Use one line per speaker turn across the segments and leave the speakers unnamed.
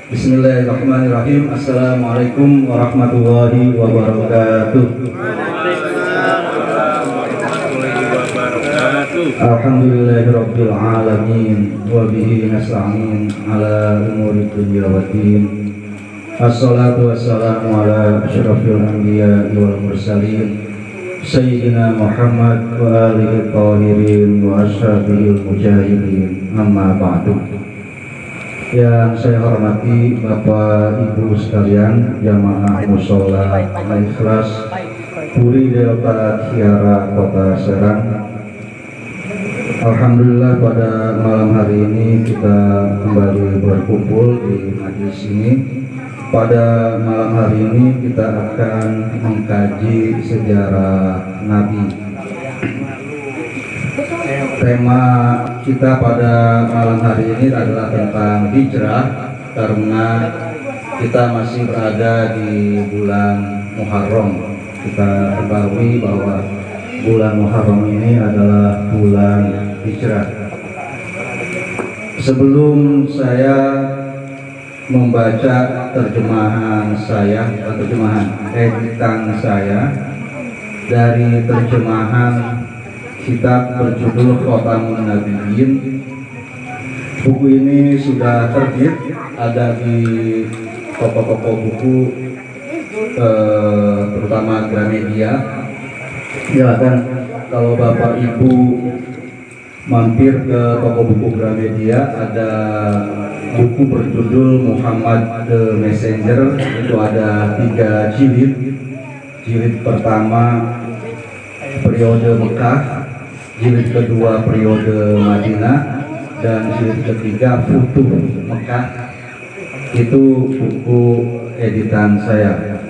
Bismillahirrahmanirrahim. Assalamualaikum warahmatullahi wabarakatuh. Alhamdulillahirabbil alamin wa bihi nasta'in ala umuri dunya waddin. Assalatu wassalamu ala asyrafil anbiya wal mursalin Sayyidina Muhammad wa alihi tahirin wa ashabihil mujahidin. Amma ba'du. Yang saya hormati Bapak Ibu sekalian, jamaah mushola Al-Ikhlas Puri Delta Kiara Kota Serang. Alhamdulillah pada malam hari ini kita kembali berkumpul di majelis ini. Pada malam hari ini kita akan mengkaji sejarah Nabi. Tema kita pada malam hari ini adalah tentang hijrah, karena kita masih berada di bulan Muharram. Kita ketahui bahwa bulan Muharram ini adalah bulan hijrah. Sebelum saya membaca terjemahan editan saya dari terjemahan kitab berjudul Khotamun Nabiyyin. Buku ini sudah terbit, ada di toko-toko buku, terutama Gramedia. Silakan kalau Bapak Ibu mampir ke toko buku Gramedia, ada buku berjudul Muhammad the Messenger. Itu ada 3 jilid. Jilid pertama periode Mekah, jilid kedua periode Madinah, dan jilid ketiga Futuh Mekah. Itu buku editan saya.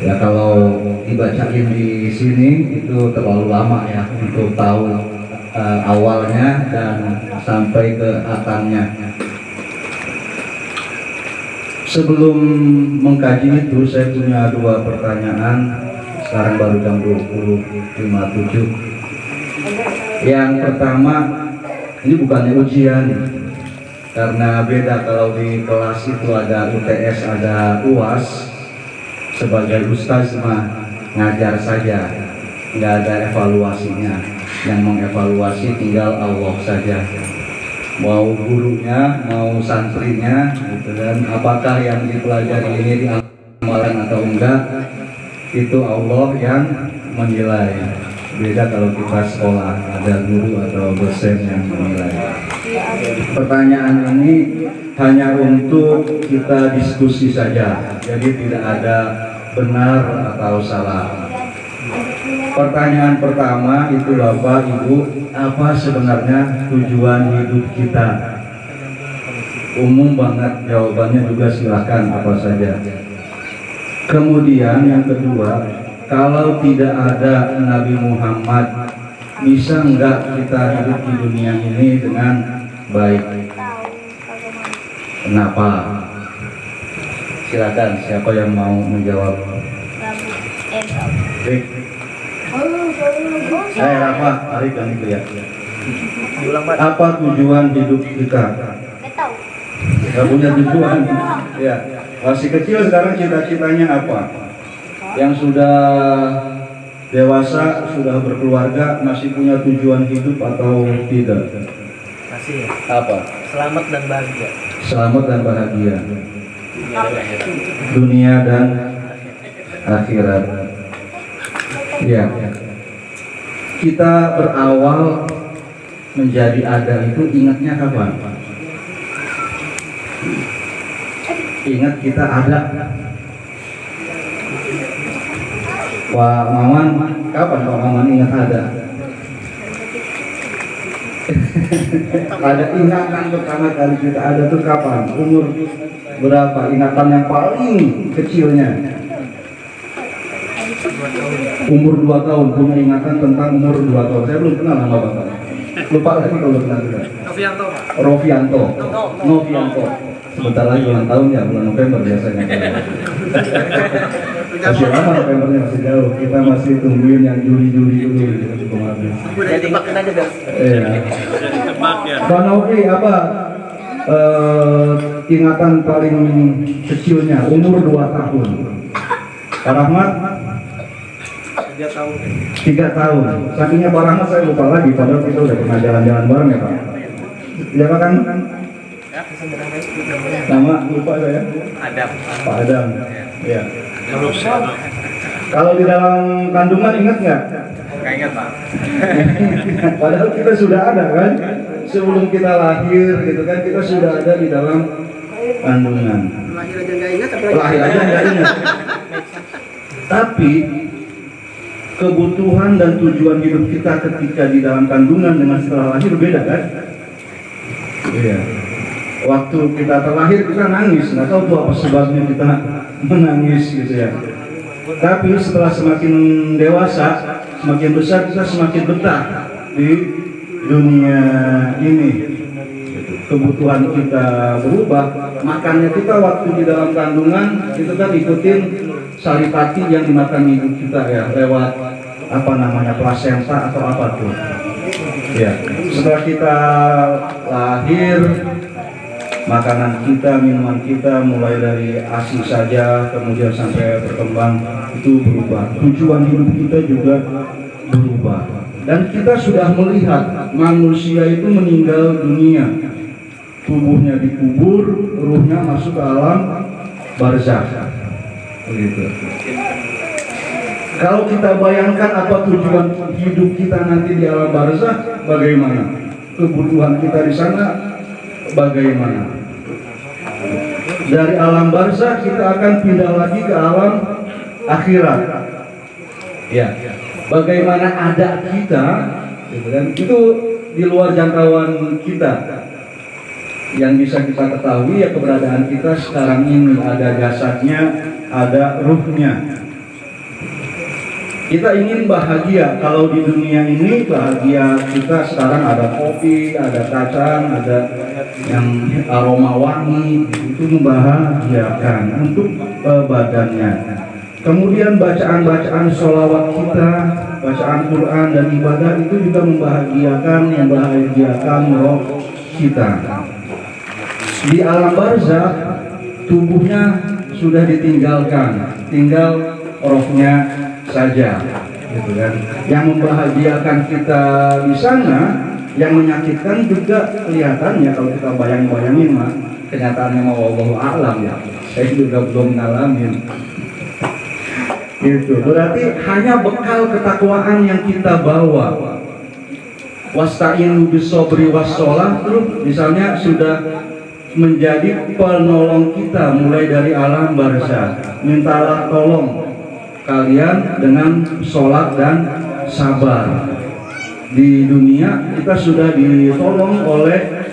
Ya, kalau dibacain di sini itu terlalu lama ya untuk tahu awalnya dan sampai ke akhirnya. Sebelum mengkaji itu, saya punya 2 pertanyaan. Sekarang baru jam 20.57. Yang pertama, ini bukannya ujian, karena beda kalau di kelas itu ada UTS, ada UAS. Sebagai ustaz mah ngajar saja, nggak ada evaluasinya. Yang mengevaluasi tinggal Allah saja, mau gurunya, mau santrinya, gitu. Dan apakah yang dipelajari ini diamalkan atau enggak, itu Allah yang menilai. Beda kalau kita sekolah, ada guru atau dosen yang menilai. Pertanyaan ini hanya untuk kita diskusi saja, jadi tidak ada benar atau salah. Pertanyaan pertama itu, Bapak Ibu, apa sebenarnya tujuan hidup kita? Umum banget jawabannya, juga silakan apa saja. Kemudian yang kedua, kalau tidak ada Nabi Muhammad, bisa enggak kita hidup di dunia ini dengan baik? Kenapa? Silakan, siapa yang mau menjawab? Baik. Saya Rafa, Arif dan Ibu ya. Apa tujuan hidup kita? Gak punya tujuan. Ya, masih kecil sekarang cita-citanya apa? Yang sudah dewasa, sudah berkeluarga, masih punya tujuan hidup atau tidak?
Masih.
Apa?
Selamat dan bahagia.
Selamat dan bahagia. Dunia dan akhirat. Ya. Kita berawal menjadi ada itu ingatnya kapan? Ingat kita ada. Wah, Maman, kapan Pak Maman ingat ada? Ada ingatan pertama kali kita ada tuh kapan? Umur berapa? Ingatan yang paling kecilnya? Umur 2 tahun, punya ingatan tentang umur 2 tahun. Saya belum kenal sama Bapak. Lupa lagi kalau kenal juga. Rofianto. Novianto. Sebentar lagi ulang tahun ya, bulan November biasanya. Masih lama Novembernya, masih jauh. Kita masih tungguin yang Juli-Juli dulu gitu kemarin.
Udah ditebak aja, Bang.
Iya. Bang Novi apa? ingatan paling kecilnya umur 2 tahun. Pak Rahmat
3 tahun.
3 tahun. Sampingnya Pak Rahmat saya lupa lagi, padahal kita udah pernah jalan-jalan bareng ya Pak. Siapa kan? Nama lupa saya.
Adam.
Pak Adam. Ya. Kalau di dalam kandungan ingat nggak?
Nggak ingat Pak.
Padahal kita sudah ada kan? Sebelum kita lahir gitu kan, kita sudah ada di dalam kandungan.
Lahir aja nggak ingat, apalagi
Lahir aja nggak ingat. Tapi kebutuhan dan tujuan hidup kita ketika di dalam kandungan dengan setelah lahir beda kan? Iya. Waktu kita terlahir kita nangis, nggak tahu tuh apa sebabnya kita menangis gitu ya. Tapi setelah semakin dewasa, semakin besar kita semakin betah di dunia ini. Kebutuhan kita berubah, makannya kita waktu di dalam kandungan itu kan ikutin saripati yang dimakan ibu kita ya, lewat apa namanya plasenta atau apa tuh. Ya, setelah kita lahir, makanan kita, minuman kita mulai dari ASI saja kemudian sampai berkembang itu berubah. Tujuan hidup kita juga berubah. Dan kita sudah melihat manusia itu meninggal dunia. Tubuhnya dikubur, ruhnya masuk ke alam barzakh. Begitu. Kalau kita bayangkan apa tujuan hidup kita nanti di alam barzakh, bagaimana? Kebutuhan kita di sana bagaimana? Dari alam barzakh kita akan pindah lagi ke alam akhirat. Ya. Bagaimana ada kita, gitu kan? Itu di luar jangkauan kita. Yang bisa kita ketahui ya keberadaan kita sekarang ini, ada jasadnya, ada ruhnya. Kita ingin bahagia. Kalau di dunia ini bahagia kita sekarang ada kopi, ada kacang, ada yang aroma wangi, itu membahagiakan untuk badannya. Kemudian bacaan-bacaan sholawat kita, bacaan Quran dan ibadah itu juga membahagiakan roh kita. Di alam barzakh tubuhnya sudah ditinggalkan, tinggal rohnya saja, gitu kan. Yang membahagiakan kita di sana, yang menyakitkan juga kelihatannya kalau kita bayang-bayangin mah, kenyataannya mau wallahu a'lam ya. Saya juga belum ngalamin. Itu berarti hanya bekal ketakwaan yang kita bawa. Wasta'inu bisobri wassolah terus misalnya sudah menjadi penolong kita mulai dari alam barzakh. Mintalah tolong kalian dengan sholat dan sabar. Di dunia kita sudah ditolong oleh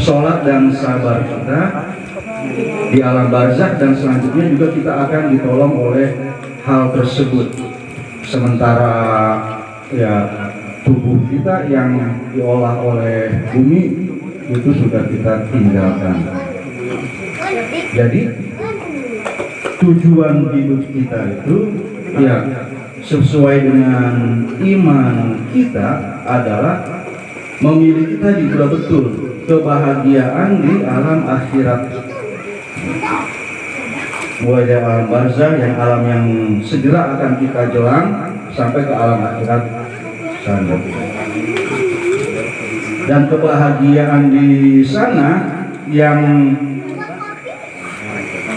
sholat dan sabar kita. Di alam barzakh dan selanjutnya juga kita akan ditolong oleh hal tersebut. Sementara ya tubuh kita yang diolah oleh bumi itu sudah kita tinggalkan. Jadi tujuan hidup kita itu ya sesuai dengan iman kita adalah memiliki tadi sudah betul kebahagiaan di alam akhirat. Mulai dari alam barzakh yang alam yang segera akan kita jelang sampai ke alam akhirat sana. Dan kebahagiaan di sana yang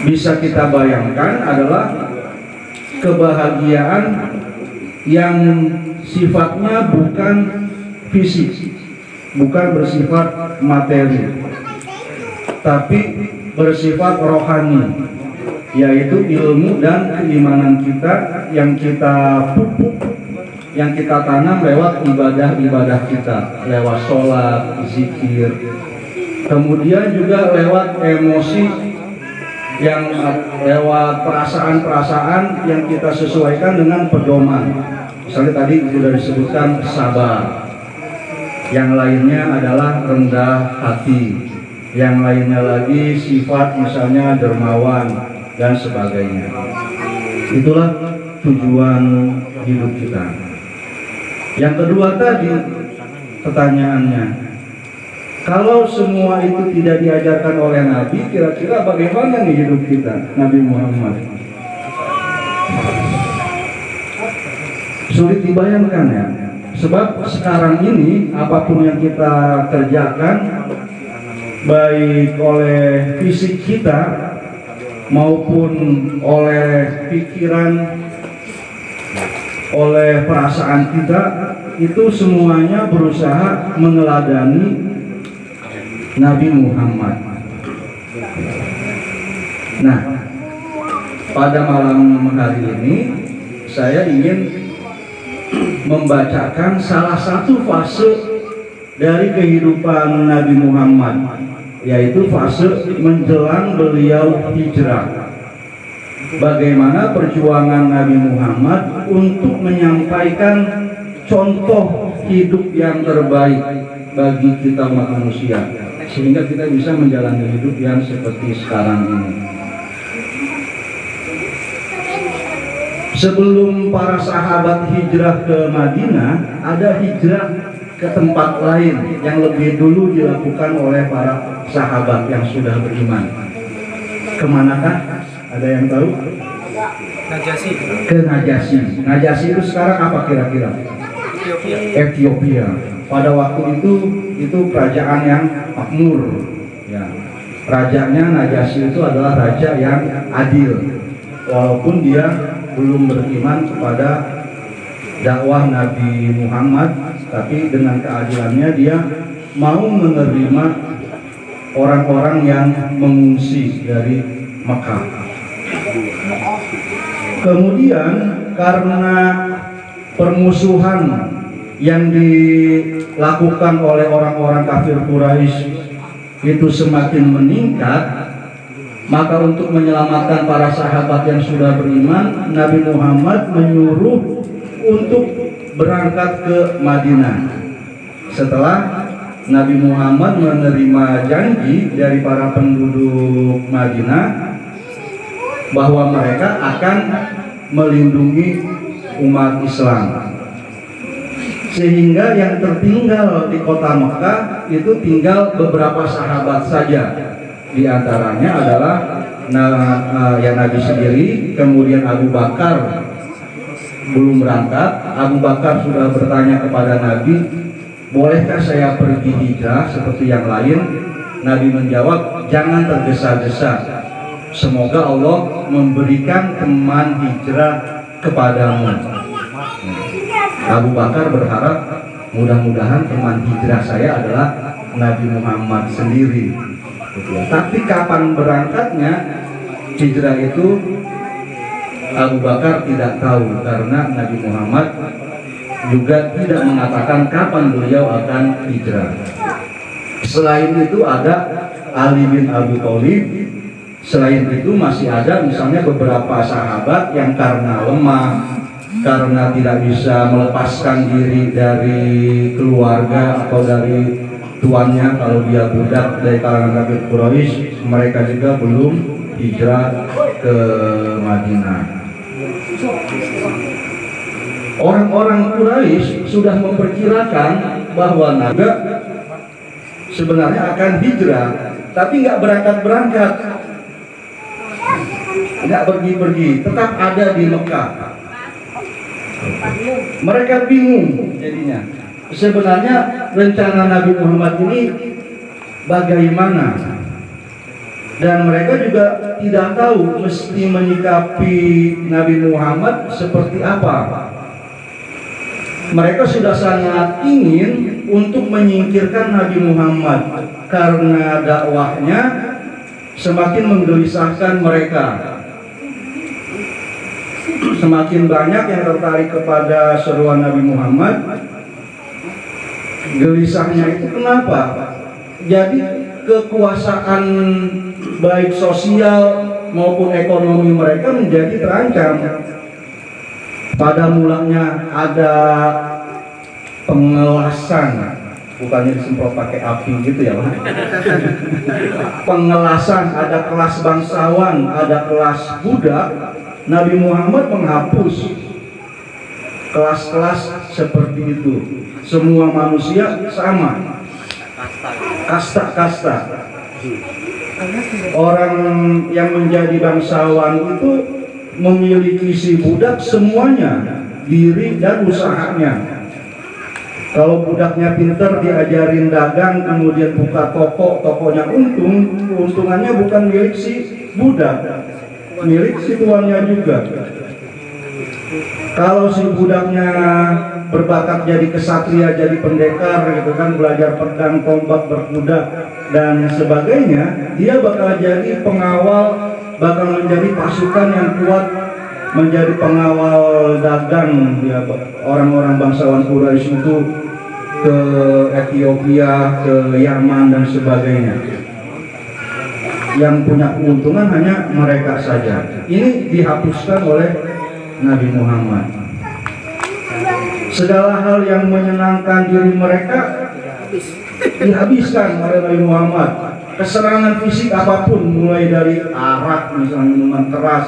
bisa kita bayangkan adalah kebahagiaan yang sifatnya bukan fisik, bukan bersifat materi, tapi bersifat rohani, yaitu ilmu dan keimanan kita yang kita pupuk, yang kita tanam lewat ibadah-ibadah kita, lewat sholat, zikir, kemudian juga lewat emosi, yang lewat perasaan-perasaan yang kita sesuaikan dengan pedoman. Misalnya tadi sudah disebutkan sabar, yang lainnya adalah rendah hati, yang lainnya lagi sifat misalnya dermawan dan sebagainya. Itulah tujuan hidup kita. Yang kedua tadi pertanyaannya, Kalau semua itu tidak diajarkan oleh Nabi, kira-kira bagaimana nih hidup kita, Nabi Muhammad? Sulit dibayangkan ya. Sebab sekarang ini apapun yang kita kerjakan, baik oleh fisik kita maupun oleh pikiran, oleh perasaan kita, itu semuanya berusaha meneladani Nabi Muhammad. Nah, pada malam hari ini saya ingin membacakan salah satu fase dari kehidupan Nabi Muhammad, yaitu fase menjelang beliau hijrah. Bagaimana perjuangan Nabi Muhammad untuk menyampaikan contoh hidup yang terbaik bagi kita umat manusia, sehingga kita bisa menjalani hidup yang seperti sekarang ini. Sebelum para sahabat hijrah ke Madinah, ada hijrah ke tempat lain yang lebih dulu dilakukan oleh para sahabat yang sudah beriman. Kemanakah? Ada yang tahu?
Najasi.
Ke Najasi. Najasi itu sekarang apa kira-kira? Ethiopia. Pada waktu itu kerajaan yang makmur. Ya. Rajanya Najasi itu adalah raja yang adil. Walaupun dia belum beriman kepada dakwah Nabi Muhammad, tapi dengan keadilannya dia mau menerima orang-orang yang mengungsi dari Mekah. Kemudian karena permusuhan yang dilakukan oleh orang-orang kafir Quraisy itu semakin meningkat, maka untuk menyelamatkan para sahabat yang sudah beriman, Nabi Muhammad menyuruh untuk berangkat ke Madinah. Setelah Nabi Muhammad menerima janji dari para penduduk Madinah bahwa mereka akan melindungi umat Islam, sehingga yang tertinggal di kota Mekah itu tinggal beberapa sahabat saja. Di antaranya adalah yang Nabi sendiri, kemudian Abu Bakar belum berangkat. Abu Bakar sudah bertanya kepada Nabi, bolehkah saya pergi hijrah seperti yang lain? Nabi menjawab, jangan tergesa-gesa. Semoga Allah memberikan teman hijrah kepadamu. Abu Bakar berharap mudah-mudahan teman hijrah saya adalah Nabi Muhammad sendiri. Tapi kapan berangkatnya hijrah itu Abu Bakar tidak tahu, karena Nabi Muhammad juga tidak mengatakan kapan beliau akan hijrah. Selain itu ada Ali bin Abi Thalib. Selain itu masih ada misalnya beberapa sahabat yang karena lemah, karena tidak bisa melepaskan diri dari keluarga atau dari tuannya, kalau dia budak dari kalangan kafir Quraisy, mereka juga belum hijrah ke Madinah. Orang-orang Quraisy sudah memperkirakan bahwa Nabi sebenarnya akan hijrah, tapi nggak berangkat-berangkat, nggak pergi-pergi, tetap ada di Mekah. Mereka bingung jadinya. Sebenarnya rencana Nabi Muhammad ini bagaimana, dan mereka juga tidak tahu mesti menyikapi Nabi Muhammad seperti apa. Mereka sudah sangat ingin untuk menyingkirkan Nabi Muhammad karena dakwahnya semakin menggelisahkan mereka. Semakin banyak yang tertarik kepada seruan Nabi Muhammad. Gelisahnya itu kenapa? Jadi kekuasaan baik sosial maupun ekonomi mereka menjadi terancam. Pada mulanya ada pengelasan, bukannya disemprot pakai api gitu ya Pak. Pengelasan, ada kelas bangsawan, ada kelas budak. Nabi Muhammad menghapus kelas-kelas seperti itu. Semua manusia sama. kasta-kasta. Orang yang menjadi bangsawan itu memiliki si budak semuanya, diri dan usahanya. Kalau budaknya pinter diajarin dagang, kemudian buka toko, tokonya untung, keuntungannya bukan milik si budak, milik si tuannya juga. Kalau si budaknya berbakat jadi kesatria, jadi pendekar gitu kan, belajar pedang, tombak, berkuda dan sebagainya, dia bakal jadi pengawal, bakal menjadi pasukan yang kuat, menjadi pengawal dagang ya, orang-orang bangsawan Quraisy itu ke Ethiopia, ke Yaman dan sebagainya. Yang punya keuntungan hanya mereka saja. Ini dihapuskan oleh Nabi Muhammad. Segala hal yang menyenangkan diri mereka dihabiskan oleh Nabi Muhammad. Kesenangan fisik apapun, mulai dari arak misalnya, minuman keras,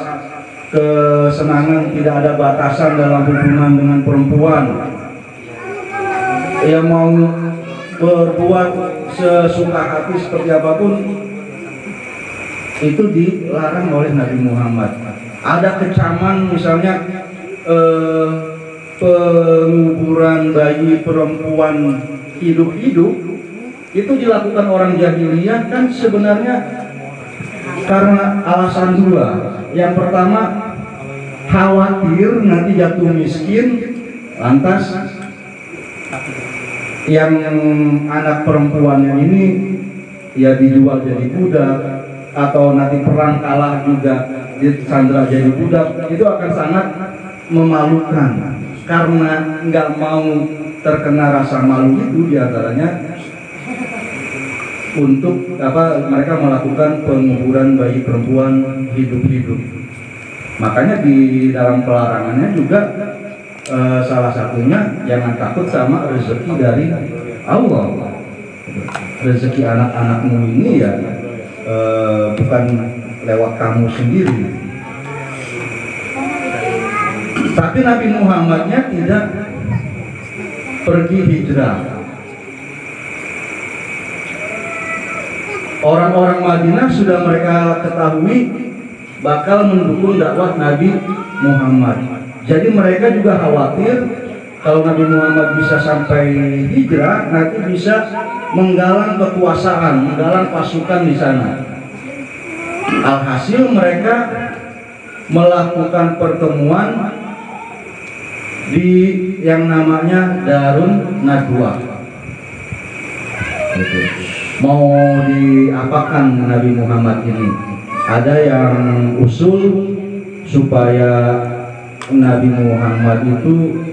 kesenangan tidak ada batasan dalam hubungan dengan perempuan. Yang mau berbuat sesuka hati seperti apapun itu dilarang oleh Nabi Muhammad. Ada kecaman misalnya penguburan bayi perempuan hidup-hidup itu dilakukan orang jahiliyah kan sebenarnya karena alasan dua. Yang pertama, khawatir nanti jatuh miskin, lantas yang anak perempuannya ini ya dijual jadi budak, atau nanti perang kalah juga disandra jadi budak. Itu akan sangat memalukan. Karena nggak mau terkena rasa malu itu, diantaranya untuk mereka melakukan penguburan bayi perempuan hidup-hidup. Makanya di dalam pelarangannya juga salah satunya jangan takut sama rezeki dari Allah. Rezeki anak-anakmu ini ya bukan lewat kamu sendiri. Tapi Nabi Muhammadnya tidak pergi hijrah. Orang-orang Madinah sudah mereka ketahui bakal mendukung dakwah Nabi Muhammad. Jadi mereka juga khawatir kalau Nabi Muhammad bisa sampai hijrah, nanti bisa menggalang kekuasaan, menggalang pasukan di sana. Alhasil mereka melakukan pertemuan di yang namanya Darun Nadwa. Mau diapakan Nabi Muhammad ini? Ada yang usul supaya Nabi Muhammad itu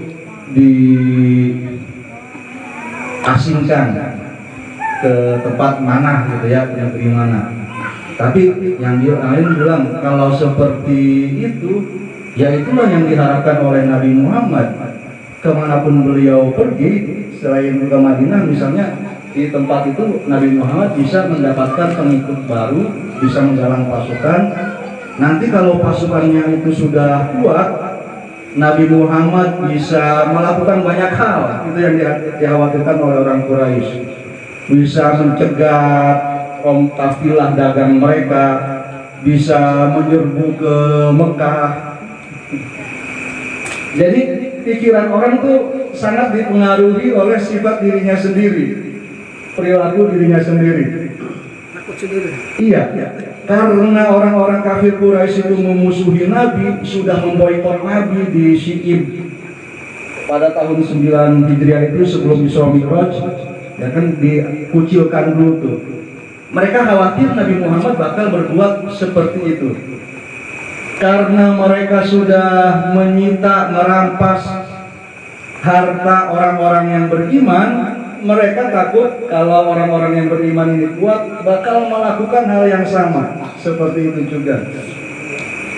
diasingkan ke tempat mana gitu ya, negeri mana. Tapi yang lain bilang kalau seperti itu, ya itulah yang diharapkan oleh Nabi Muhammad. Kemanapun beliau pergi, selain ke Madinah misalnya, di tempat itu Nabi Muhammad bisa mendapatkan pengikut baru, bisa menggalang pasukan. Nanti kalau pasukannya itu sudah kuat, Nabi Muhammad bisa melakukan banyak hal. Itu yang dikhawatirkan oleh orang Quraisy. Bisa mencegah kafilah dagang mereka, bisa menyerbu ke Mekah. Jadi pikiran orang tuh sangat dipengaruhi oleh sifat dirinya sendiri, perilaku dirinya sendiri.
Takut sendiri.
Iya, karena orang-orang kafir Quraisy itu memusuhi Nabi, sudah memboikot Nabi di Syi'ib pada tahun 9 Hijriah itu sebelum Isra Mi'raj, ya kan, dikucilkan dulu tuh. Mereka khawatir Nabi Muhammad bakal berbuat seperti itu. Karena mereka sudah menyita, merampas harta orang-orang yang beriman, mereka takut kalau orang-orang yang beriman ini kuat bakal melakukan hal yang sama seperti itu juga.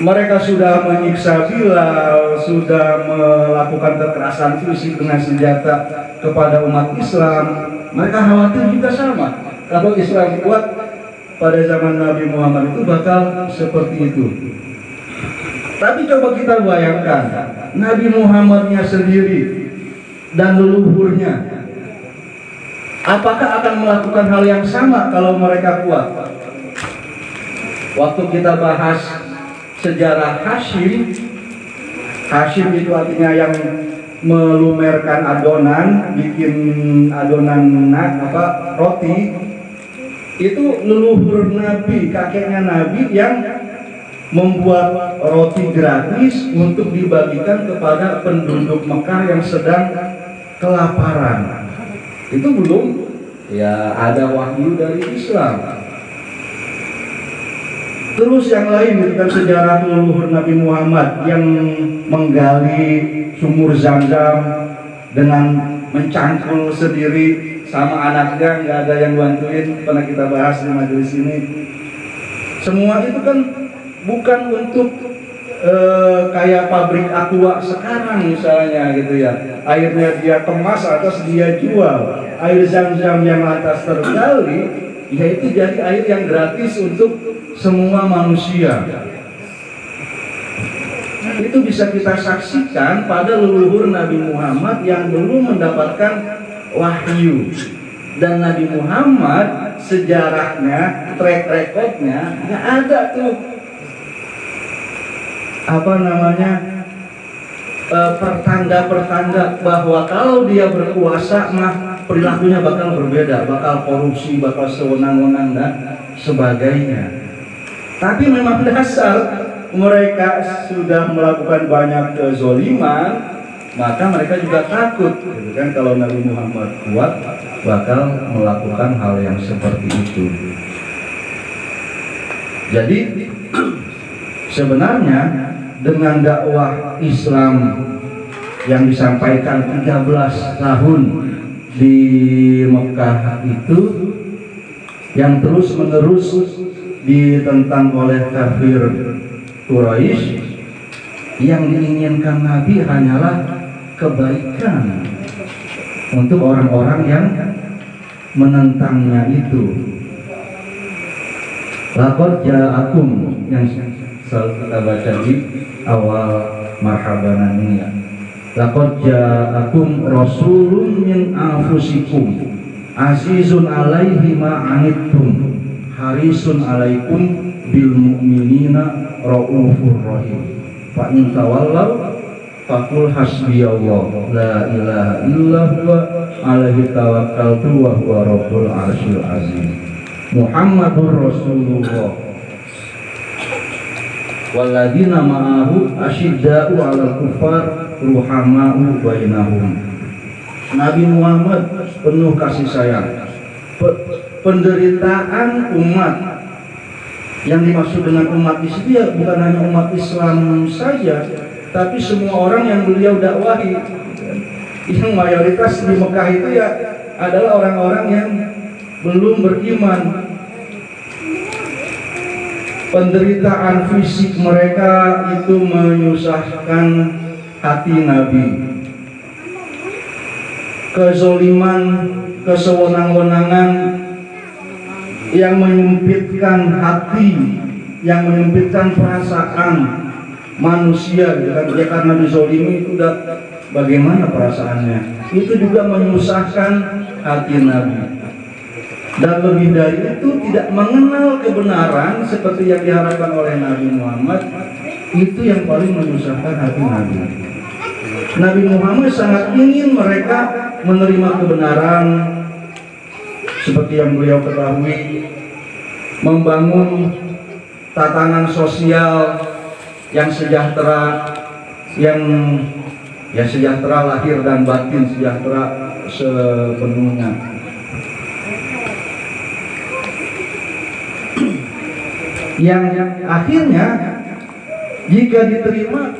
Mereka sudah menyiksa Bilal, sudah melakukan kekerasan fisik dengan senjata kepada umat Islam. Mereka khawatir juga sama, kalau Islam kuat pada zaman Nabi Muhammad itu bakal seperti itu. Tapi coba kita bayangkan Nabi Muhammadnya sendiri dan leluhurnya Apakah akan melakukan hal yang sama kalau mereka kuat? Waktu kita bahas sejarah Hashim, Hashim itu artinya yang melumerkan adonan, bikin adonan roti. Itu leluhur Nabi, kakeknya Nabi yang membuat roti gratis untuk dibagikan kepada penduduk Mekah yang sedang kelaparan. Itu belum ya ada wahyu dari Islam. Terus yang lain itu kan sejarah leluhur Nabi Muhammad yang menggali sumur Zam-Zam dengan mencangkul sendiri sama anaknya, nggak ada yang bantuin. Pernah kita bahas di majelis ini. Semua itu kan bukan untuk kayak pabrik aqua sekarang misalnya gitu ya, airnya dia kemas atas dia jual. Air Zam-Zam yang lantas tergali yaitu jadi air yang gratis untuk semua manusia. Itu bisa kita saksikan pada leluhur Nabi Muhammad yang belum mendapatkan wahyu. Dan Nabi Muhammad sejarahnya, track recordnya nggak ada tuh pertanda-pertanda bahwa kalau dia berkuasa mah perilakunya bakal berbeda, bakal korupsi, bakal sewenang-wenang dan sebagainya. Tapi memang dasar mereka sudah melakukan banyak kezoliman, maka mereka juga takut, gitu kan, kalau Nabi Muhammad kuat bakal melakukan hal yang seperti itu. Jadi sebenarnya dengan dakwah Islam yang disampaikan 13 tahun di Mekah itu, yang terus menerus ditentang oleh kafir Quraisy, yang diinginkan Nabi hanyalah kebaikan untuk orang-orang yang menentangnya itu. Laqad ja'akum, yang selalu kita baca di awal marhabanan ini ya. Laqad ja'akum rasulun min anfusikum azizun alaihi ma anittum harisun alaikum bil mu'minina raufur rahim. Fa in tawallaw faqul hasbiyallah la ilaha illa huwa alaihi tawakkaltu wa huwa rabbul arsyil azim. Muhammadur Rasulullah walladzina ma'ahu asyidda'u 'alal kuffar ruhama'u bainahum. Nabi Muhammad penuh kasih sayang. Penderitaan umat, yang dimaksud dengan umat di situ ya bukan hanya umat Islam saja, tapi semua orang yang beliau dakwahi. Yang mayoritas di Mekah itu ya adalah orang-orang yang belum beriman. Penderitaan fisik mereka itu menyusahkan hati Nabi. Kezoliman, kesewenang-wenangan yang menyempitkan hati, yang menyempitkan perasaan manusia, ya karena dizolimi itu udah bagaimana perasaannya, itu juga menyusahkan hati Nabi. Dan lebih dari itu tidak mengenal kebenaran seperti yang diharapkan oleh Nabi Muhammad, itu yang paling menyusahkan hati Nabi. Nabi Muhammad sangat ingin mereka menerima kebenaran seperti yang beliau ketahui, membangun tatanan sosial yang sejahtera, yang ya sejahtera lahir dan batin, sejahtera sepenuhnya. Yang akhirnya jika diterima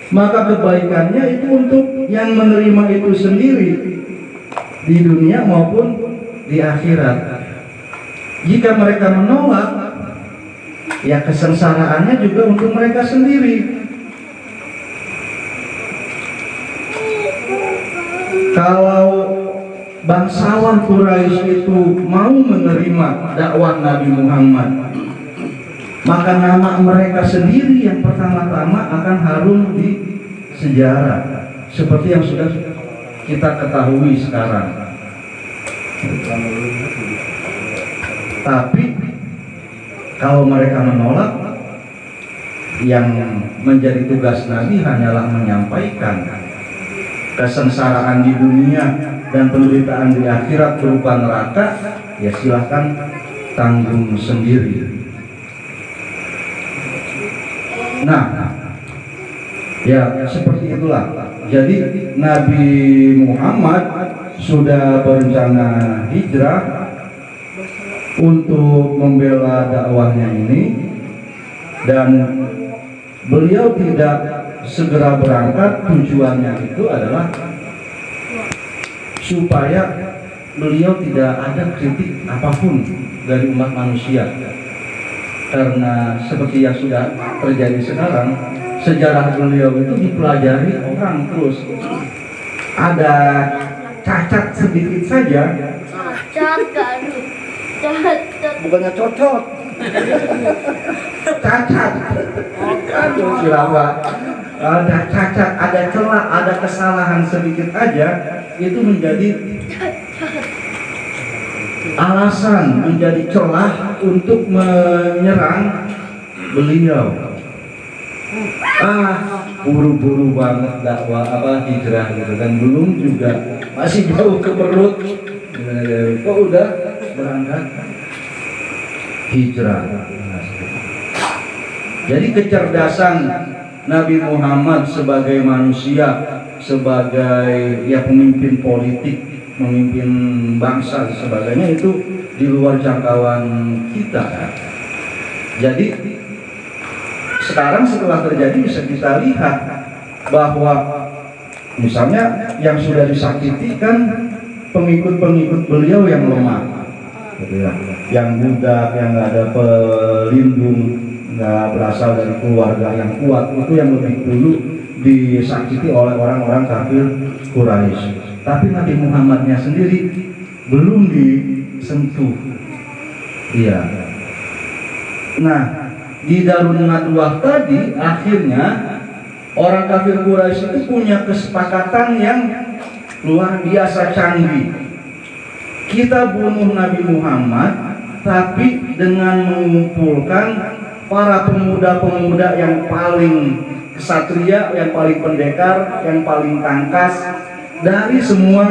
maka kebaikannya itu untuk yang menerima itu sendiri di dunia maupun di akhirat. Jika mereka menolak, ya kesengsaraannya juga untuk mereka sendiri. Kalau bangsawan Quraisy itu mau menerima dakwah Nabi Muhammad, maka nama mereka sendiri yang pertama-tama akan harum di sejarah, seperti yang sudah kita ketahui sekarang. Tapi kalau mereka menolak, yang menjadi tugas Nabi hanyalah menyampaikan kesengsaraan di dunia dan penderitaan di akhirat berupa neraka, ya silahkan tanggung sendiri. Nah, ya seperti itulah. Jadi Nabi Muhammad sudah berencana hijrah untuk membela dakwahnya ini, dan beliau tidak segera berangkat. Tujuannya itu adalah supaya beliau tidak ada kritik apapun dari umat manusia, karena seperti yang sudah terjadi sekarang, sejarah beliau itu dipelajari orang terus. Ada cacat sedikit saja, bukannya cocok, cacat. Aduh, silapa. Ada cacat, ada celah, ada kesalahan sedikit aja, itu menjadi alasan, menjadi celah untuk menyerang beliau. Buru-buru banget dakwah hijrah gitu kan, belum juga, masih jauh ke perut, kok udah berangkat hijrah. Jadi kecerdasan Nabi Muhammad sebagai manusia, sebagai pemimpin politik, memimpin bangsa dan sebagainya, itu di luar jangkauan kita. Jadi sekarang setelah terjadi bisa kita lihat bahwa misalnya yang sudah disakiti kan pengikut-pengikut beliau yang lemah, gitu ya, yang budak, yang nggak ada pelindung, nggak berasal dari keluarga yang kuat, itu yang lebih dulu disakiti oleh orang-orang kafir Quraisy. Tapi Nabi Muhammadnya sendiri belum disentuh. Iya. Nah, di Darun Nadwah tadi akhirnya orang kafir Quraisy itu punya kesepakatan yang luar biasa canggih. Kita bunuh Nabi Muhammad, tapi dengan mengumpulkan para pemuda-pemuda yang paling kesatria, yang paling pendekar, yang paling tangkas dari semua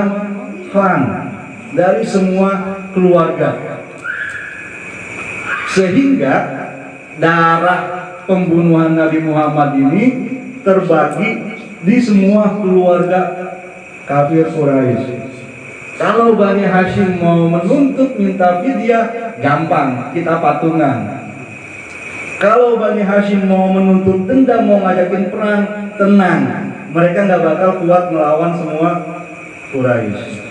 klan, dari semua keluarga, sehingga darah pembunuhan Nabi Muhammad ini terbagi di semua keluarga kafir Quraisy. Kalau Bani Hashim mau menuntut minta fidyah, gampang, kita patungan. Kalau Bani Hashim mau menuntut dendam, mau ngajakin perang, tenang, mereka nggak bakal kuat melawan semua Quraisy.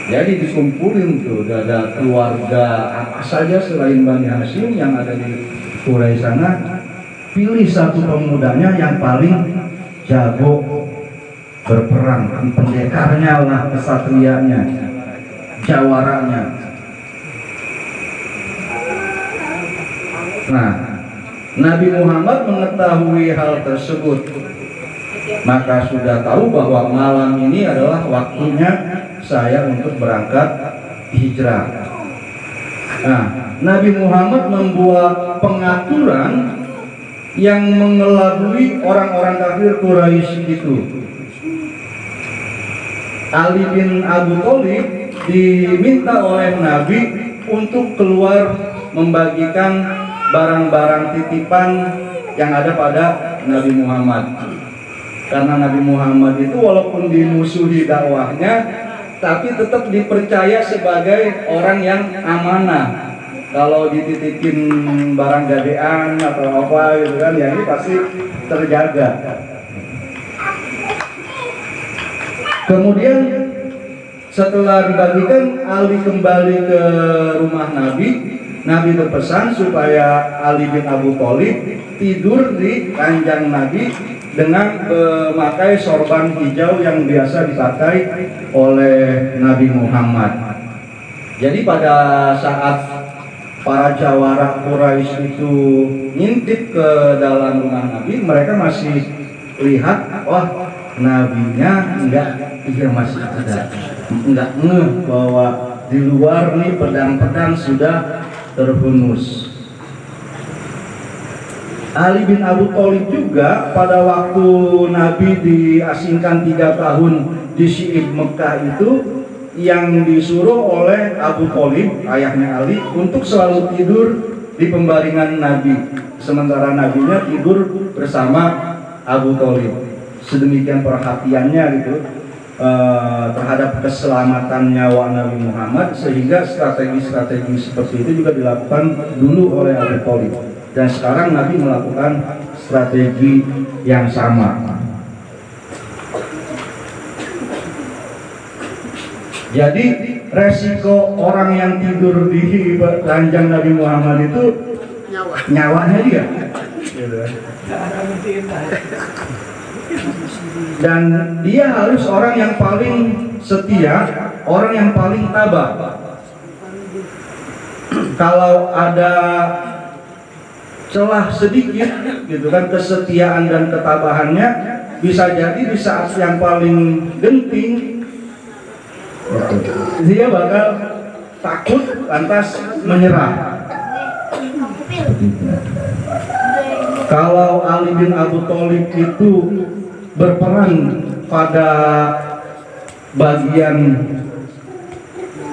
Jadi dikumpulin tuh, ada keluarga apa saja selain Bani Hashim yang ada di Quraisy sana, pilih satu pemudanya yang paling jago berperang, pendekarnya lah, kesatrianya, jawaranya. Nah, Nabi Muhammad mengetahui hal tersebut, maka sudah tahu bahwa malam ini adalah waktunya saya untuk berangkat hijrah. Nah, Nabi Muhammad membuat pengaturan yang mengelabui orang-orang kafir Quraisy itu. Ali bin Abu Thalib diminta oleh Nabi untuk keluar membagikan barang-barang titipan yang ada pada Nabi Muhammad. Karena Nabi Muhammad itu walaupun dimusuhi dakwahnya, tapi tetap dipercaya sebagai orang yang amanah. Kalau dititipin barang gadean atau apa gitu kan, ya ini pasti terjaga. Kemudian setelah dibagikan, Ali kembali ke rumah Nabi. Nabi berpesan supaya Ali bin Abu Thalib tidur di ranjang Nabi dengan memakai sorban hijau yang biasa dipakai oleh Nabi Muhammad. Jadi pada saat para jawara Quraisy itu ngintip ke dalam rumah Nabi, mereka masih lihat, wah, nabinya enggak, iya masih ada. nggak ngeh bahwa di luar nih pedang-pedang sudah terhunus. Ali bin Abu Thalib juga pada waktu Nabi diasingkan 3 tahun di Syi'ib Mekah itu, yang disuruh oleh Abu Thalib, ayahnya Ali, untuk selalu tidur di pembaringan Nabi, sementara Nabinya tidur bersama Abu Thalib. Sedemikian perhatiannya gitu terhadap keselamatan nyawa Nabi Muhammad, sehingga strategi-strategi seperti itu juga dilakukan dulu oleh Abu Thalib. Dan sekarang Nabi melakukan strategi yang sama. Jadi resiko orang yang tidur di ranjang Nabi Muhammad itu nyawanya dia. Dan dia harus orang yang paling setia, orang yang paling tabah. Kalau ada celah sedikit gitu kan kesetiaan dan ketabahannya, bisa jadi di saat yang paling genting dia bakal takut lantas menyerah. Kalau Ali bin Abu Thalib itu berperan pada bagian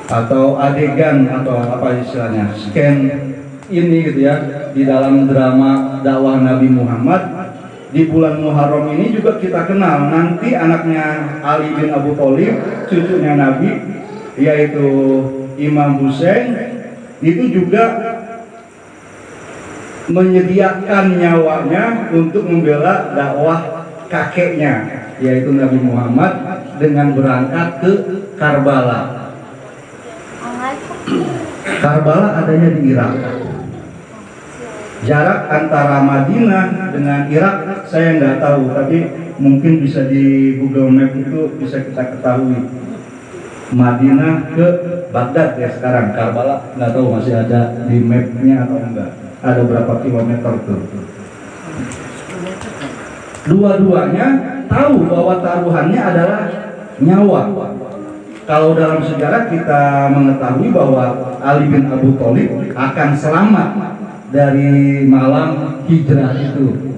atau adegan atau apa istilahnya scan ini gitu ya, di dalam drama dakwah Nabi Muhammad di bulan Muharram ini juga kita kenal nanti anaknya Ali bin Abu Thalib, cucunya Nabi, yaitu Imam Husain, itu juga menyediakan nyawanya untuk membela dakwah kakeknya, yaitu Nabi Muhammad, dengan berangkat ke Karbala. Karbala adanya di Irak. Jarak antara Madinah dengan Irak saya nggak tahu, tapi mungkin bisa di Google Map itu bisa kita ketahui. Madinah ke Baghdad ya sekarang, Karbala nggak tahu masih ada di mapnya atau enggak. Ada berapa kilometer tuh? Dua-duanya tahu bahwa taruhannya adalah nyawa. Kalau dalam sejarah kita mengetahui bahwa Ali bin Abu Thalib akan selamat dari malam hijrah itu,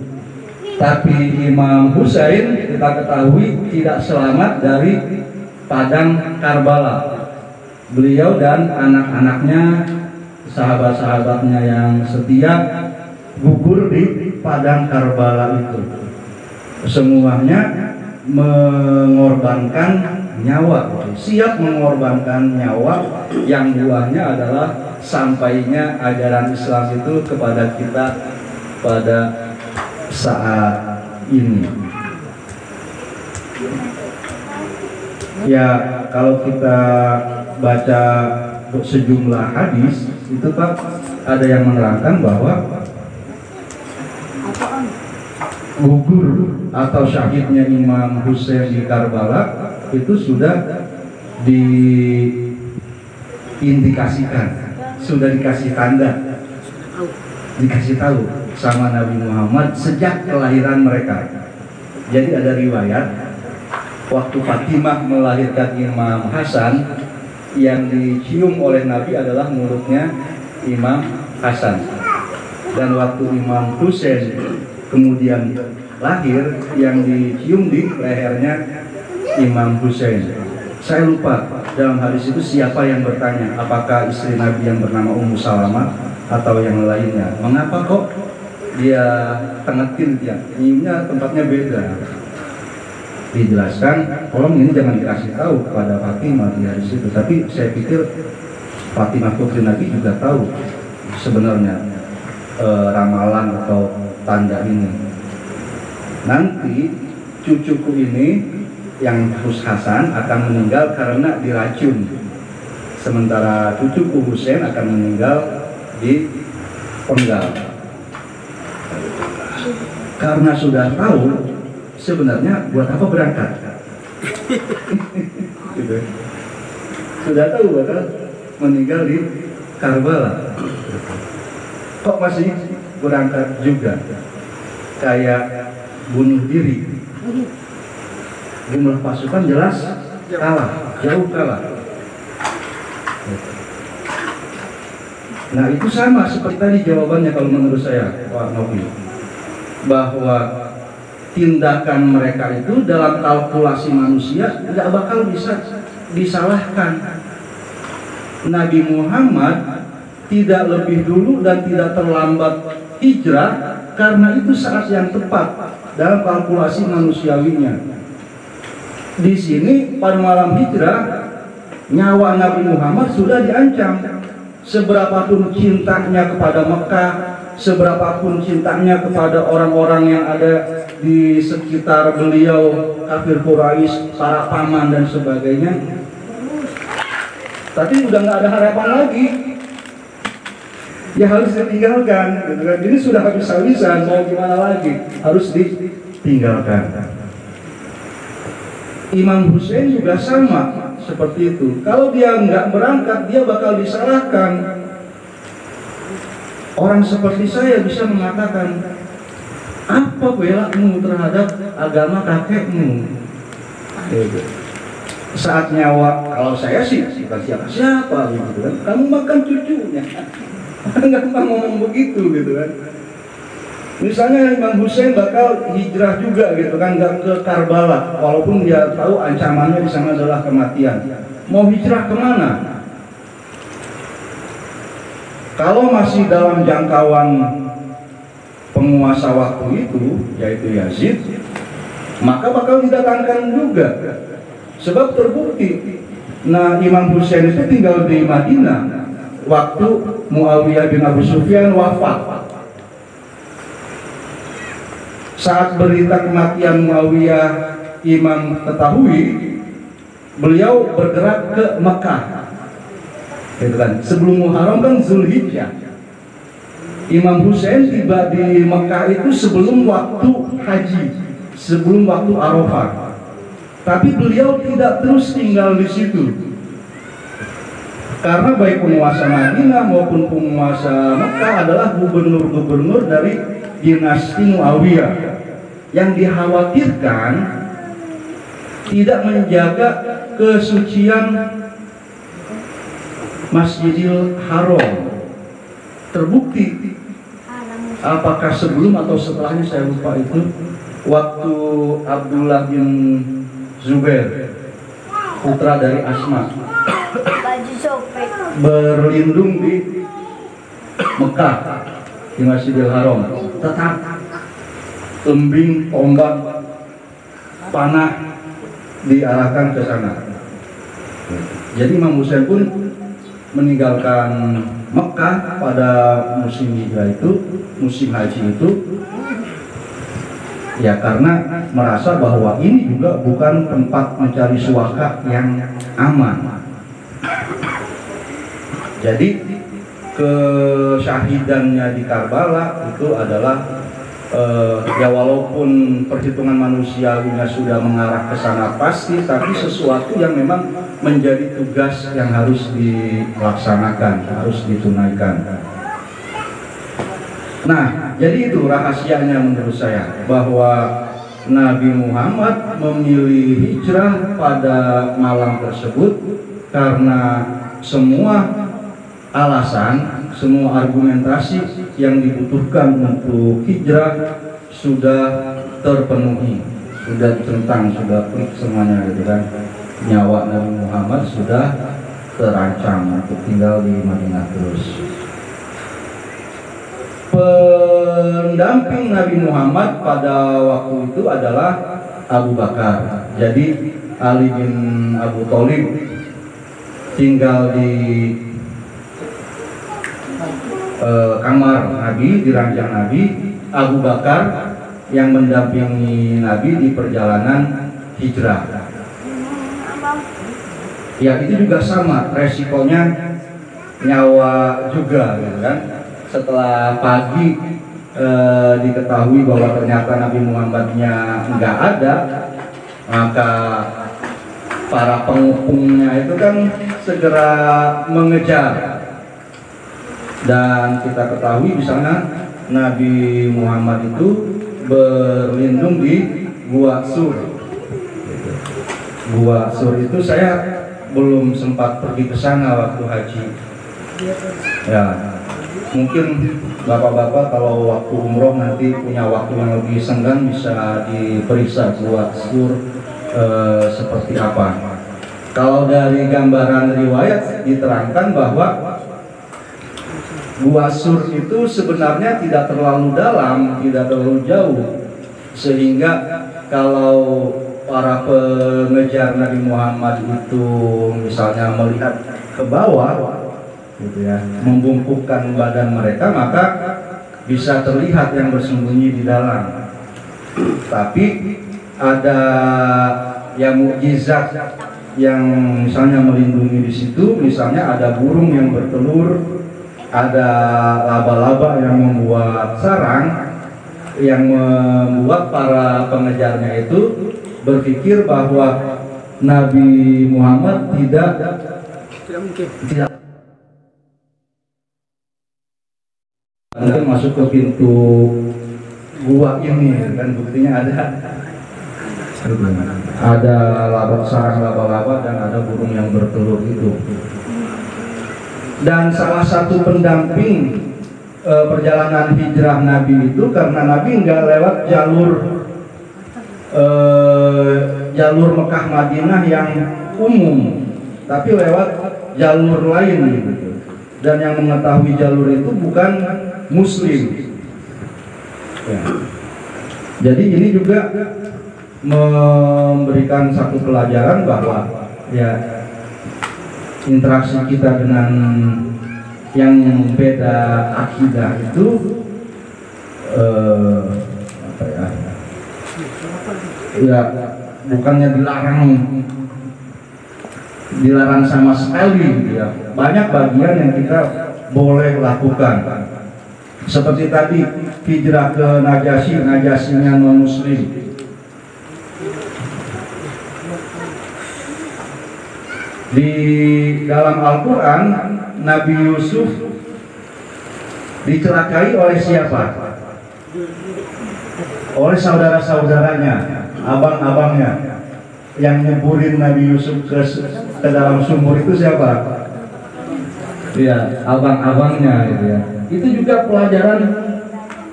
tapi Imam Husain kita ketahui tidak selamat dari padang Karbala. Beliau dan anak-anaknya, sahabat-sahabatnya yang setia, gugur di padang Karbala itu. Semuanya mengorbankan nyawa, siap mengorbankan nyawa, yang buahnya adalah sampainya ajaran Islam itu kepada kita pada saat ini. Ya, kalau kita baca sejumlah hadis itu Pak, ada yang menerangkan bahwa gugur atau syahidnya Imam Husain di Karbala itu sudah diindikasikan, sudah dikasih tanda, dikasih tahu sama Nabi Muhammad sejak kelahiran mereka. Jadi ada riwayat waktu Fatimah melahirkan Imam Hasan, yang dicium oleh Nabi adalah mulutnya Imam Hasan, dan waktu Imam Husain kemudian lahir, yang dicium di lehernya Imam Husain. Saya lupa dalam hadis itu siapa yang bertanya, apakah istri Nabi yang bernama Ummu Salamah atau yang lainnya. Mengapa kok dia tengetin dia, nyiumnya tempatnya beda. Dijelaskan, tolong ini jangan dikasih tahu kepada Fatimah di hadis itu. Tapi saya pikir Fatimah putri Nabi juga tahu sebenarnya ramalan atau tanda ini. Nanti cucuku ini yang Hasan akan meninggal karena diracun, sementara cucuku Husain akan meninggal di penggal. Karena sudah tahu, sebenarnya buat apa berangkat? Gitu. Sudah tahu bakal meninggal di Karbala, kok masih berangkat juga? Kayak bunuh diri. Jumlah pasukan jelas kalah. jauh kalah. Nah itu sama seperti tadi jawabannya kalau menurut saya Pak Novi, bahwa tindakan mereka itu dalam kalkulasi manusia nggak bakal bisa disalahkan. Nabi Muhammad tidak lebih dulu dan tidak terlambat hijrah karena itu saat yang tepat dalam kalkulasi manusiawinya. Di sini pada malam hijrah nyawa Nabi Muhammad sudah diancam. Seberapapun cintanya kepada Mekah, seberapapun cintanya kepada orang-orang yang ada di sekitar beliau, kafir Quraisy, para paman dan sebagainya, tapi udah nggak ada harapan lagi. Ya harus ditinggalkan, gitu kan? Ini sudah habis-habisan, mau gimana lagi? Harus ditinggalkan. Imam Hussein juga sama seperti itu. Kalau dia nggak berangkat, dia bakal disalahkan. Orang seperti saya bisa mengatakan, apa belamu terhadap agama kakekmu? Saat nyawa, kalau saya sih bukan siapa-siapa, gitu kan? Kamu makan cucunya. Nggak ngomong begitu, gitu kan? Misalnya Imam Hussein bakal hijrah juga gitu kan, nggak ke Karbala, walaupun dia tahu ancamannya di sana adalah kematian. Mau hijrah kemana? Kalau masih dalam jangkauan penguasa waktu itu, yaitu Yazid, maka bakal didatangkan juga. Sebab terbukti, nah Imam Hussein itu tinggal di Madinah waktu Muawiyah bin Abu Sufyan wafat. Saat berita kematian Muawiyah Imam ketahui, beliau bergerak ke Mekah, gitu kan. Sebelum Muharram kan Zulhijjah. Imam Hussein tiba di Mekah itu sebelum waktu haji, sebelum waktu Arafah. Tapi beliau tidak terus tinggal di situ, karena baik penguasa Madinah maupun penguasa Mekah adalah gubernur-gubernur dari dinasti Muawiyah yang dikhawatirkan tidak menjaga kesucian Masjidil Haram. Terbukti, apakah sebelum atau setelahnya saya lupa itu, waktu Abdullah bin Zubair, putra dari Asma, berlindung di Mekah di Masjidil Haram, tetap lembing, tombak, panah diarahkan ke sana. Jadi Imam Hussein pun meninggalkan Mekah pada musim hijrah itu, musim haji itu, ya karena merasa bahwa ini juga bukan tempat mencari suaka yang aman. Jadi kesyahidannya di Karbala itu adalah ya walaupun perhitungan manusiawinya sudah mengarah ke sana pasti, tapi sesuatu yang memang menjadi tugas yang harus dilaksanakan, harus ditunaikan. Nah, jadi itu rahasianya menurut saya, bahwa Nabi Muhammad memilih hijrah pada malam tersebut karena semua alasan, semua argumentasi yang dibutuhkan untuk hijrah sudah terpenuhi, sudah ditentang, sudah klik semuanya, gitu kan. Nyawa Nabi Muhammad sudah terancam untuk tinggal di Madinah terus. Pendamping Nabi Muhammad pada waktu itu adalah Abu Bakar. Jadi Ali bin Abu Thalib tinggal di kamar Nabi, di ranjang Nabi. Abu Bakar yang mendampingi Nabi di perjalanan hijrah. Ya itu juga sama, resikonya nyawa juga, gitu kan. Setelah pagi diketahui bahwa ternyata Nabi Muhammadnya nggak ada, maka para pengepungnya itu kan segera mengejar. Dan kita ketahui misalnya Nabi Muhammad itu berlindung di Gua Sur. Gua Sur itu saya belum sempat pergi ke sana waktu haji. Ya, mungkin bapak-bapak kalau waktu umroh nanti punya waktu yang lebih senggang bisa diperiksa buat sur seperti apa. Kalau dari gambaran riwayat diterangkan bahwa Gua Sur itu sebenarnya tidak terlalu dalam, tidak terlalu jauh, sehingga kalau para pengejar Nabi Muhammad itu misalnya melihat ke bawah, gitu ya, membungkukkan badan mereka, maka bisa terlihat yang bersembunyi di dalam. Tapi ada yang mukjizat yang misalnya melindungi di situ, misalnya ada burung yang bertelur, ada laba-laba yang membuat sarang, yang membuat para pengejarnya itu berpikir bahwa Nabi Muhammad tidak mungkin masuk ke pintu gua ini, kan buktinya ada sarang laba-laba dan ada burung yang bertelur itu. Dan salah satu pendamping perjalanan hijrah Nabi itu, karena Nabi nggak lewat jalur Mekah Madinah yang umum, tapi lewat jalur lain gitu. Dan yang mengetahui jalur itu bukan Muslim. Ya. Jadi ini juga memberikan satu pelajaran bahwa ya interaksi kita dengan yang beda akidah itu ya bukannya dilarang sama sekali, ya. Banyak bagian yang kita boleh lakukan. Seperti tadi hijrah ke Najasyinya non Muslim. Di dalam Al-Quran, Nabi Yusuf dicelakai oleh siapa? Oleh saudara-saudaranya, abang-abangnya. Yang nyeburin Nabi Yusuf ke dalam sumur itu siapa? Ya, abang-abangnya gitu ya. Itu juga pelajaran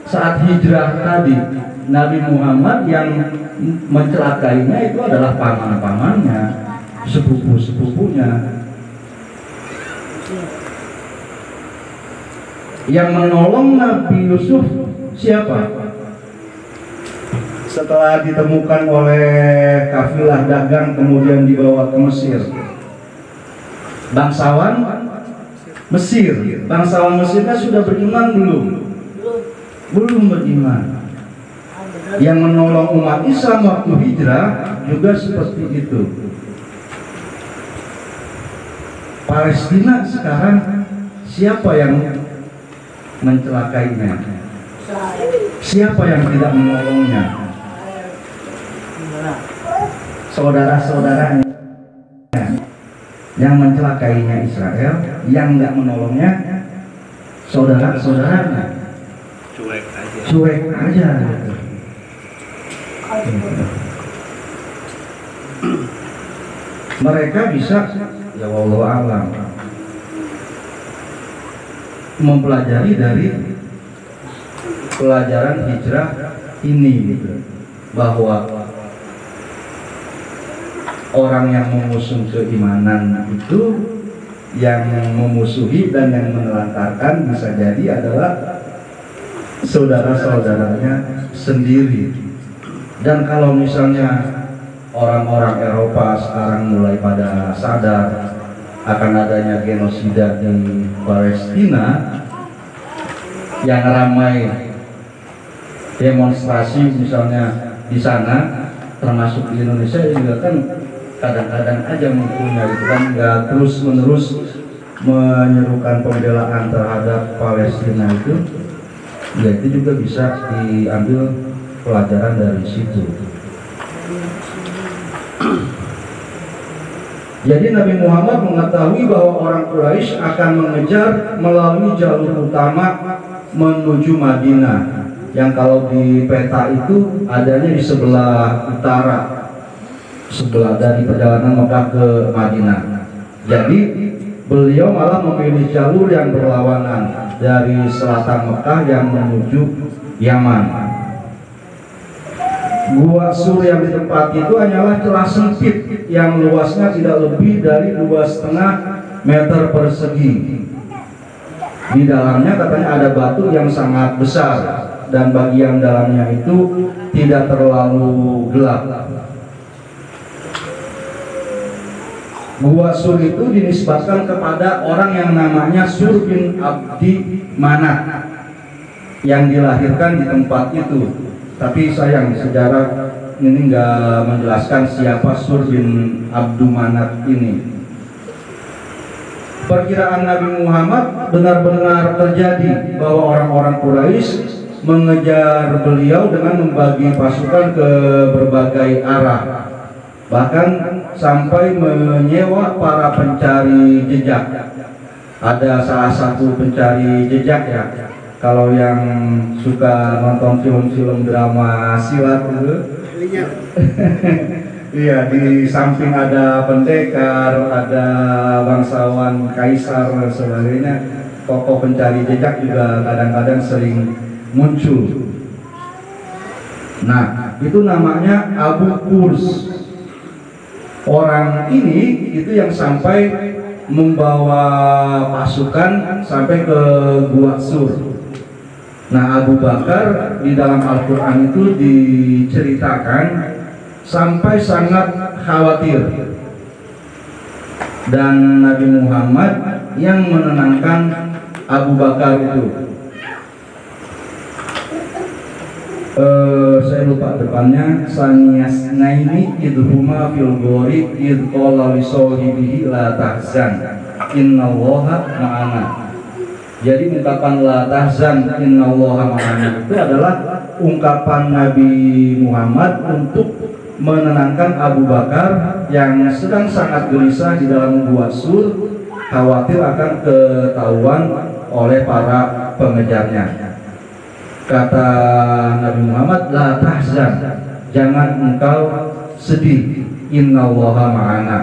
saat hijrah tadi. Nabi Muhammad yang mencelakainya itu adalah paman-pamannya, sepupu-sepupunya. Yang menolong Nabi Yusuf siapa? Setelah ditemukan oleh kafilah dagang kemudian dibawa ke Mesir, bangsawan Mesir. Bangsawan Mesirnya sudah beriman belum? Belum beriman. Yang menolong umat Islam waktu hijrah juga seperti itu. Palestina sekarang siapa yang mencelakainya? Siapa yang tidak menolongnya? Saudara-saudaranya. Yang mencelakainya Israel, yang nggak menolongnya saudara-saudaranya. Cuek aja gitu. Mereka bisa, ya wallahu a'lam, mempelajari dari pelajaran hijrah ini gitu, bahwa orang yang mengusung keimanan itu, yang memusuhi dan yang menelantarkan bisa jadi adalah saudara-saudaranya sendiri. Dan kalau misalnya orang-orang Eropa sekarang mulai pada sadar akan adanya genosida di Palestina, yang ramai demonstrasi misalnya di sana, termasuk di Indonesia juga kan kadang-kadang aja munculnya itu kan, nggak terus-menerus menyerukan pembelaan terhadap Palestina itu, ya itu juga bisa diambil pelajaran dari situ. Jadi Nabi Muhammad mengetahui bahwa orang Quraisy akan mengejar melalui jalur utama menuju Madinah, yang kalau di peta itu adanya di sebelah utara, sebelah dari perjalanan Mekah ke Madinah. Jadi beliau malah memilih jalur yang berlawanan dari selatan Mekah yang menuju Yaman. Gua Sur yang ditempati itu hanyalah celah sempit yang luasnya tidak lebih dari 2,5 meter persegi. Di dalamnya katanya ada batu yang sangat besar dan bagian dalamnya itu tidak terlalu gelap. Gua Sur itu dinisbatkan kepada orang yang namanya Sur bin Abdi Manat yang dilahirkan di tempat itu. Tapi sayang sejarah ini nggak menjelaskan siapa Sur bin Abdi Manat ini. Perkiraan Nabi Muhammad benar-benar terjadi bahwa orang-orang Quraisy mengejar beliau dengan membagi pasukan ke berbagai arah, bahkan sampai menyewa para pencari jejak. Ada salah satu pencari jejak ya, kalau yang suka nonton film-film drama silat itu iya, di samping ada pendekar, ada bangsawan kaisar dan sebagainya, tokoh pencari jejak juga kadang-kadang sering muncul. Nah, itu namanya Abu Qurs. Orang ini itu yang sampai membawa pasukan sampai ke Gua Sur. Nah, Abu Bakar di dalam Al-Quran itu diceritakan sampai sangat khawatir, dan Nabi Muhammad yang menenangkan Abu Bakar itu. Saya lupa depannya. Saniyasnaini idhuma fil ghori idh qala li sahibihi la tahzan innallaha ma'ana. Jadi ungkapan la tahzan innallaha ma'ana itu adalah ungkapan Nabi Muhammad untuk menenangkan Abu Bakar yang sedang sangat gelisah di dalam Gua Sur, khawatir akan ketahuan oleh para pengejarnya. Kata Nabi Muhammad, la tahzan, jangan engkau sedih, innallaha ma'ana,